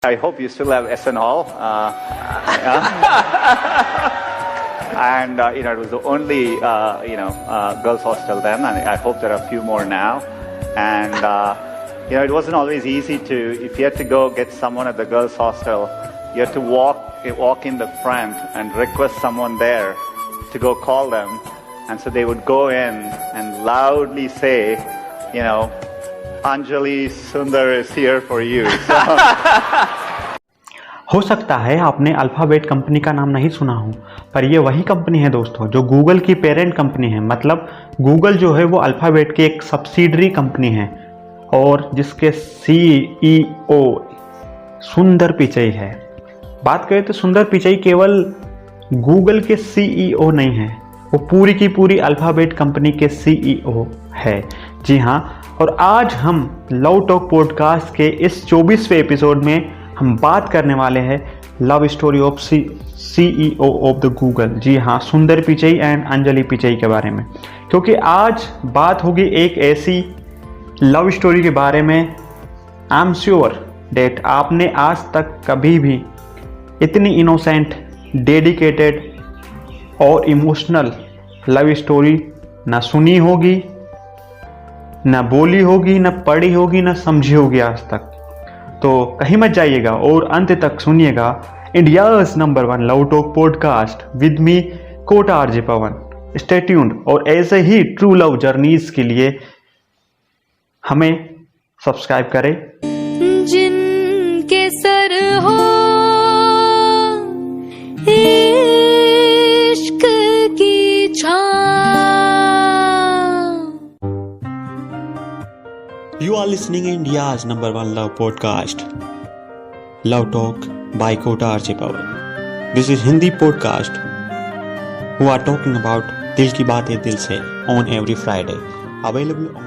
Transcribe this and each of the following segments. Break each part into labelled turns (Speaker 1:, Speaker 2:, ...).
Speaker 1: I hope you still have SN Hall. And it was the only girls' hostel then, and I hope there are a few more now. And it wasn't always easy to, if you had to go get someone at the girls' hostel, you had to walk in the front and request someone there to go call them, and so they would go in and loudly say, Anjali Sundar is here for you.
Speaker 2: हो सकता है आपने alphabet company का नाम नहीं सुना हो, पर ये वही कंपनी है दोस्तों जो गूगल की पेरेंट कंपनी है। मतलब गूगल जो है वो अल्फ़ाबेट की एक सब्सिडरी कंपनी है और जिसके CEO सुंदर पिचई है। बात करें तो सुंदर पिचई केवल गूगल के CEO नहीं है, वो पूरी की पूरी अल्फ़ाबेट कंपनी के CEO है। जी हाँ, और आज हम लव टॉक पॉडकास्ट के इस 24वें एपिसोड में हम बात करने वाले हैं love story of CEO of the Google. जी हाँ, सुंदर पिचई एंड अंजलि पिचई के बारे में, क्योंकि आज बात होगी एक ऐसी लव स्टोरी के बारे में। आई एम श्योर डेट आपने आज तक कभी भी इतनी इनोसेंट, डेडिकेटेड और इमोशनल लव स्टोरी ना सुनी होगी, ना बोली होगी, ना पढ़ी होगी, ना समझी होगी आज तक। तो कहीं मत जाइएगा और अंत तक सुनिएगा India's number 1 love talk podcast with me Kota RJ Pawan. Stay tuned और ऐसे ही ट्रू लव जर्नीज के लिए हमें सब्सक्राइब करें।
Speaker 3: जिनके सर हो इश्क की छां।
Speaker 2: You are listening India's number 1 love podcast, Love Talk by Kota RJ Pawan. This is Hindi podcast who are talking about दिल की बातें दिल से on every Friday. Available on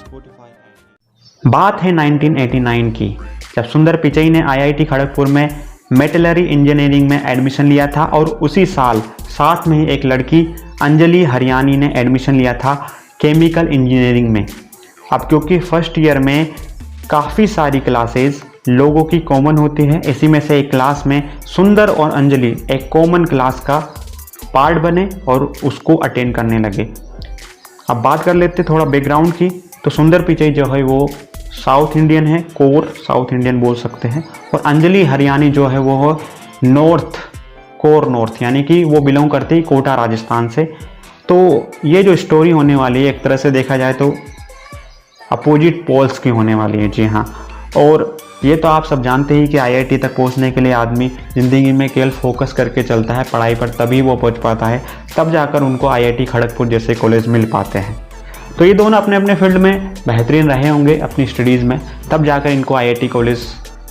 Speaker 2: Spotify. बात है 1989 की, जब सुंदर पिचई ने IIT खड़गपुर में मेटलरी इंजीनियरिंग में एडमिशन लिया था और उसी साल साथ में ही एक लड़की अंजलि हरियाणी ने एडमिशन लिया था केमिकल इंजीनियरिंग में। अब क्योंकि फर्स्ट ईयर में काफ़ी सारी क्लासेस लोगों की कॉमन होती है, इसी में से एक क्लास में सुंदर और अंजलि एक कॉमन क्लास का पार्ट बने और उसको अटेंड करने लगे। अब बात कर लेते थोड़ा बैकग्राउंड की। तो सुंदर पिचई जो है वो साउथ इंडियन है, कोर साउथ इंडियन बोल सकते हैं, और अंजलि हरियाणी जो है वो कोर नॉर्थ, यानी कि वो बिलोंग करते हैं कोटा राजस्थान से। तो ये जो स्टोरी होने वाली है एक तरह से देखा जाए तो अपोजिट पोल्स की होने वाली है। जी हाँ, और ये तो आप सब जानते ही कि IIT तक पहुंचने के लिए आदमी ज़िंदगी में केवल फोकस करके चलता है पढ़ाई पर, तभी वो पहुंच पाता है, तब जाकर उनको IIT खड़गपुर जैसे कॉलेज मिल पाते हैं। तो ये दोनों अपने अपने फील्ड में बेहतरीन रहे होंगे अपनी स्टडीज़ में, तब जाकर इनको IIT कॉलेज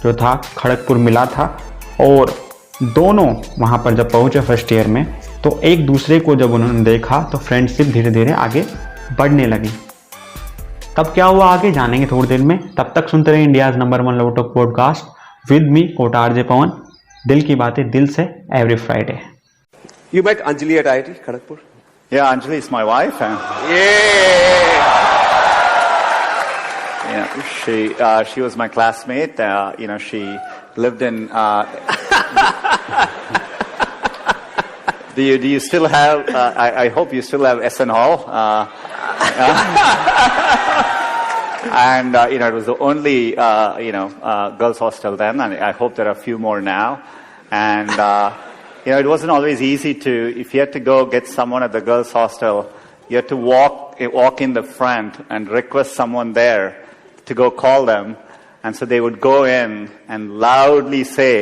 Speaker 2: जो था खड़गपुर मिला था। और दोनों वहाँ पर जब पहुँचे फर्स्ट ईयर में, तो एक दूसरे को जब उन्होंने देखा तो फ्रेंडशिप धीरे धीरे आगे बढ़ने लगी। तब क्या हुआ आगे जानेंगे थोड़ी देर में। तब तक सुनते रहे India's number 1 love talk podcast with me Kota RJ Pawan, दिल की बातें दिल से every Friday.
Speaker 4: You met Anjali at IIT Kharagpur?
Speaker 1: Yeah, Anjali is my wife. She was my classmate. She lived in. Do you still have? I hope you still have SN Hall. And it was the only girls' hostel then, and I hope there are a few more now. And it wasn't always easy to, if you had to go get someone at the girls' hostel, you had to walk in the front and request someone there to go call them, and so they would go in and loudly say,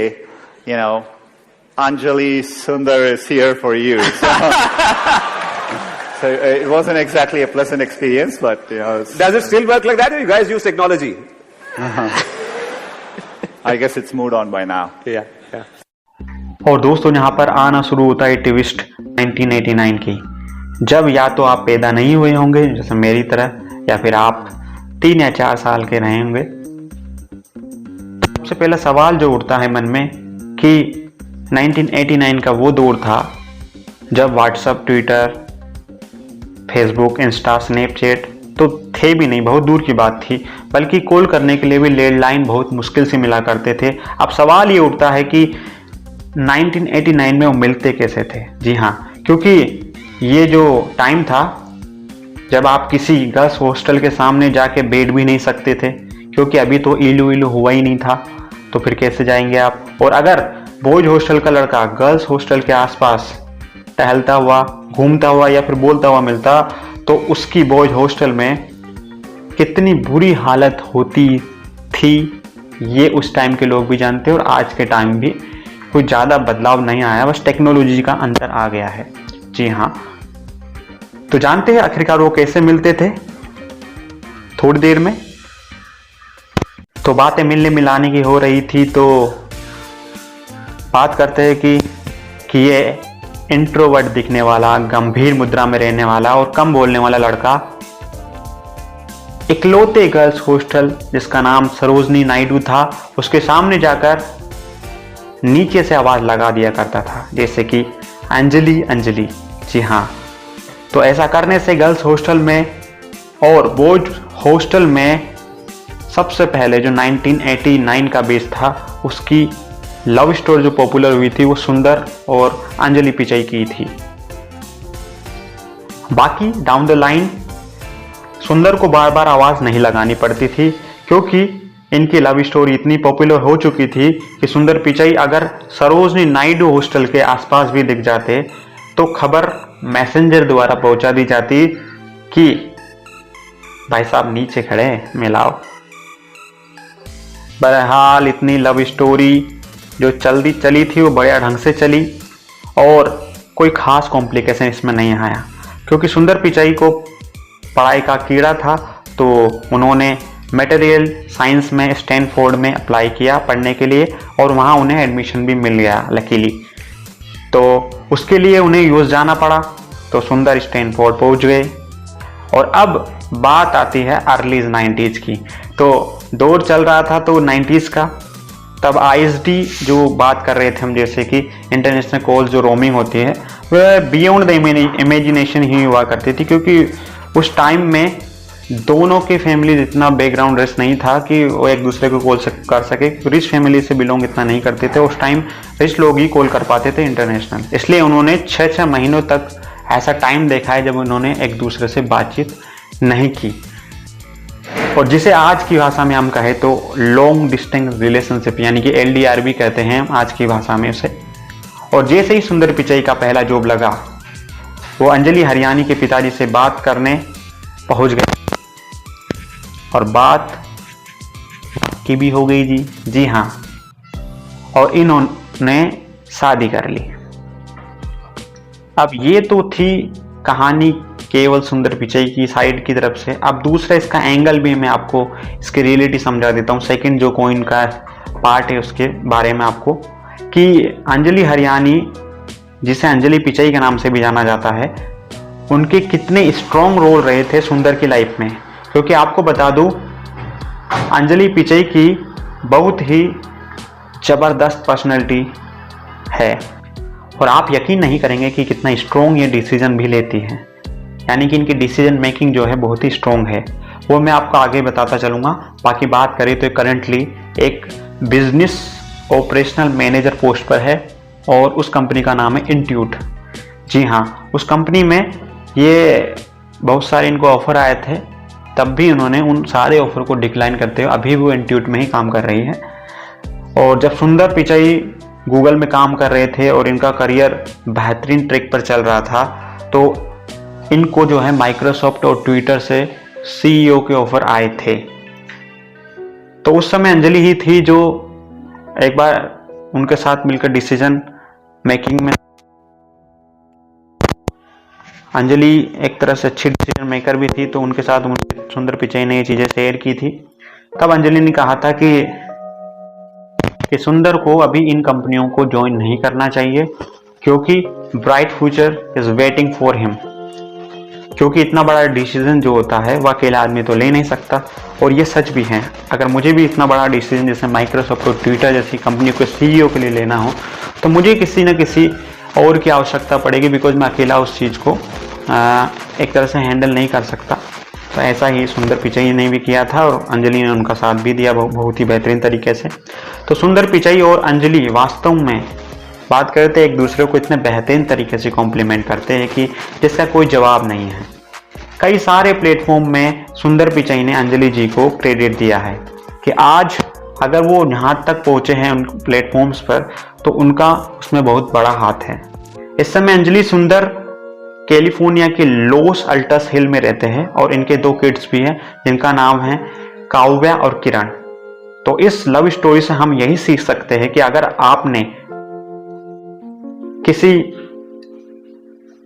Speaker 1: Anjali Sundar is here for you. So it wasn't exactly a pleasant experience, but
Speaker 4: Does it still work like that, or you guys use technology?
Speaker 1: I guess it's moved on by now.
Speaker 4: Yeah.
Speaker 2: और दोस्तों यहाँ पर आना शुरू होता है twist 1989 की, जब या तो आप पैदा नहीं हुए होंगे जैसे मेरी तरह, या फिर आप 3 या 4 साल के रहे होंगे। सबसे पहला सवाल जो उठता है मन में कि 1989 का वो दौर था जब WhatsApp, Twitter, Facebook, Insta, Snapchat तो थे थे भी नहीं, बहुत दूर की बात थी, बल्कि कॉल करने के लिए भी लैंडलाइन बहुत मुश्किल से मिला करते थे। अब सवाल ये उठता है कि 1989 में वो मिलते कैसे थे। जी हाँ, क्योंकि ये जो टाइम था जब आप किसी गर्ल्स हॉस्टल के सामने जाके बैठ भी नहीं सकते थे, क्योंकि अभी तो इलू हुआ ही नहीं था, तो फिर कैसे जाएंगे आप। और अगर बॉयज हॉस्टल का लड़का गर्ल्स हॉस्टल के आसपास टहलता हुआ, घूमता हुआ या फिर बोलता हुआ मिलता, तो उसकी बॉयज हॉस्टल में कितनी बुरी हालत होती थी, ये उस टाइम के लोग भी जानते हैं। और आज के टाइम भी कोई ज़्यादा बदलाव नहीं आया, बस टेक्नोलॉजी का अंतर आ गया है। जी हाँ, तो जानते हैं आखिरकार वो कैसे मिलते थे थोड़ी देर में। तो बातें मिलने मिलाने की हो रही थी, तो बात करते हैं कि ये इंट्रोवर्ट दिखने वाला, गंभीर मुद्रा में रहने वाला और कम बोलने वाला लड़का इकलौते गर्ल्स हॉस्टल जिसका नाम सरोजनी नायडू था, उसके सामने जाकर नीचे से आवाज लगा दिया करता था, जैसे कि अंजलि अंजलि। जी हाँ, तो ऐसा करने से गर्ल्स हॉस्टल में और बॉयज हॉस्टल में सबसे पहले जो 1989 का बेस था, उसकी लव स्टोरी जो पॉपुलर हुई थी वो सुंदर और अंजलि पिचाई की थी। बाकी डाउन द लाइन सुंदर को बार बार आवाज नहीं लगानी पड़ती थी, क्योंकि इनकी लव स्टोरी इतनी पॉपुलर हो चुकी थी कि सुंदर पिचाई अगर सरोजनी नायडू हॉस्टल के आसपास भी दिख जाते तो खबर मैसेंजर द्वारा पहुंचा दी जाती कि भाई साहब नीचे खड़े मिलाओ। बहरहाल इतनी लव स्टोरी जो चली थी वो बढ़िया ढंग से चली और कोई खास कॉम्प्लिकेशन इसमें नहीं आया, क्योंकि सुंदर पिचाई को पढ़ाई का कीड़ा था, तो उन्होंने मटेरियल साइंस में स्टैनफोर्ड में अप्लाई किया पढ़ने के लिए और वहाँ उन्हें एडमिशन भी मिल गया लकीली। तो उसके लिए उन्हें यूएस जाना पड़ा, तो सुंदर स्टैनफोर्ड पहुँच गए। और अब बात आती है अर्ली 90s की। तो दौर चल रहा था तो 90s का, तब ISD जो बात कर रहे थे हम, जैसे कि इंटरनेशनल कॉल्स जो रोमिंग होती है, वह बियॉन्ड द इमेजिनेशन ही हुआ करती थी, क्योंकि उस टाइम में दोनों की फैमिली इतना बैकग्राउंड रिच नहीं था कि वो एक दूसरे को कॉल कर सके। रिच फैमिली से बिलोंग इतना नहीं करते थे, उस टाइम रिच लोग ही कॉल कर पाते थे इंटरनेशनल। इसलिए उन्होंने 6-6 महीनों तक ऐसा टाइम देखा है जब उन्होंने एक दूसरे से बातचीत नहीं की, और जिसे आज की भाषा में हम कहें तो लॉन्ग डिस्टेंस रिलेशनशिप यानी कि LDR भी कहते हैं आज की भाषा में उसे। और जैसे ही सुंदर पिचाई का पहला जॉब लगा, वो अंजलि हरियाणी के पिताजी से बात करने पहुंच गए और बात की भी हो गई जी हाँ, और इन्होंने शादी कर ली। अब ये तो थी कहानी केवल सुंदर पिचाई की साइड की तरफ से। अब दूसरा इसका एंगल भी मैं आपको इसकी रियलिटी समझा देता हूँ, सेकंड जो कॉइन का पार्ट है उसके बारे में आपको, कि अंजलि हरियाणी जिसे अंजलि पिचाई के नाम से भी जाना जाता है, उनके कितने स्ट्रॉन्ग रोल रहे थे सुंदर की लाइफ में। क्योंकि आपको बता दूं, अंजलि पिचाई की बहुत ही ज़बरदस्त पर्सनैलिटी है और आप यकीन नहीं करेंगे कि कितना स्ट्रॉन्ग ये डिसीजन भी लेती हैं, यानी कि इनकी डिसीजन मेकिंग जो है बहुत ही स्ट्रॉन्ग है। वो मैं आपको आगे बताता चलूँगा। बाकी बात करें तो करंटली एक बिजनेस ऑपरेशनल मैनेजर पोस्ट पर है और उस कंपनी का नाम है इंट्यूट। जी हाँ, उस कंपनी में ये बहुत सारे इनको ऑफर आए थे, तब भी उन्होंने उन सारे ऑफर को डिक्लाइन करते हुए अभी वो इंट्यूट में ही काम कर रही है। और जब सुंदर पिचाई गूगल में काम कर रहे थे और इनका करियर बेहतरीन ट्रैक पर चल रहा था, तो इनको जो है माइक्रोसॉफ्ट और ट्विटर से CEO के ऑफर आए थे। तो उस समय अंजलि ही थी जो एक बार उनके साथ मिलकर डिसीजन मेकिंग में, अंजलि एक तरह से अच्छी डिसीजन मेकर भी थी, तो उनके साथ सुंदर पिचाई ने ये चीज़ें शेयर की थी। तब अंजलि ने कहा था कि सुंदर को अभी इन कंपनियों को ज्वाइन नहीं करना चाहिए, क्योंकि bright future is waiting for him. क्योंकि इतना बड़ा डिसीजन जो होता है वह अकेला आदमी तो ले नहीं सकता, और ये सच भी है। अगर मुझे भी इतना बड़ा डिसीजन जैसे माइक्रोसॉफ्ट और ट्विटर जैसी कंपनी को CEO के लिए लेना हो, तो मुझे किसी न किसी और की आवश्यकता पड़ेगी, बिकॉज मैं अकेला उस चीज़ को एक तरह से हैंडल नहीं कर सकता। तो ऐसा ही सुंदर पिचाई ने भी किया था और अंजलि ने उनका साथ भी दिया बहुत ही बेहतरीन तरीके से। तो सुंदर पिचाई और अंजलि वास्तव में बात करते एक दूसरे को इतने बेहतरीन तरीके से कॉम्प्लीमेंट करते हैं कि जिसका कोई जवाब नहीं है। कई सारे प्लेटफॉर्म में सुंदर पिचाई ने अंजलि जी को क्रेडिट दिया है कि आज अगर वो यहाँ तक पहुँचे हैं उन प्लेटफॉर्म्स पर तो उनका उसमें बहुत बड़ा हाथ है। इस समय अंजलि सुंदर कैलिफोर्निया के लॉस अल्टस हिल में रहते हैं और इनके 2 किड्स भी हैं जिनका नाम है काव्या और किरण। तो इस लव स्टोरी से हम यही सीख सकते हैं कि अगर आपने किसी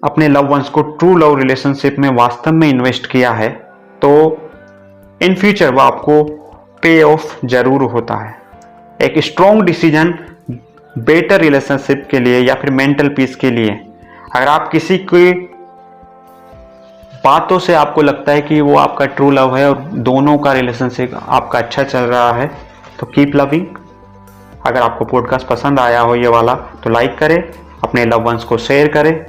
Speaker 2: अपने लव वंस को ट्रू लव रिलेशनशिप में वास्तव में इन्वेस्ट किया है तो इन फ्यूचर वो आपको पे ऑफ जरूर होता है। एक स्ट्रॉन्ग डिसीजन बेटर रिलेशनशिप के लिए या फिर मेंटल पीस के लिए, अगर आप किसी की बातों से आपको लगता है कि वो आपका ट्रू लव है और दोनों का रिलेशनशिप आपका अच्छा चल रहा है तो कीप लविंग। अगर आपको पॉडकास्ट पसंद आया हो ये वाला तो लाइक करें, अपने लव वंस को शेयर करें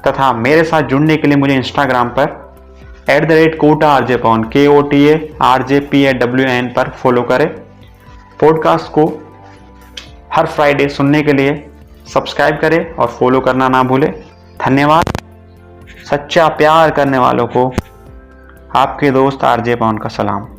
Speaker 2: तथा मेरे साथ जुड़ने के लिए मुझे इंस्टाग्राम पर @KOTARJPAWAN KOTARJPAWN पर फॉलो करें। पॉडकास्ट को हर फ्राइडे सुनने के लिए सब्सक्राइब करें और फॉलो करना ना भूलें। धन्यवाद। सच्चा प्यार करने वालों को आपके दोस्त RJ पवन का सलाम।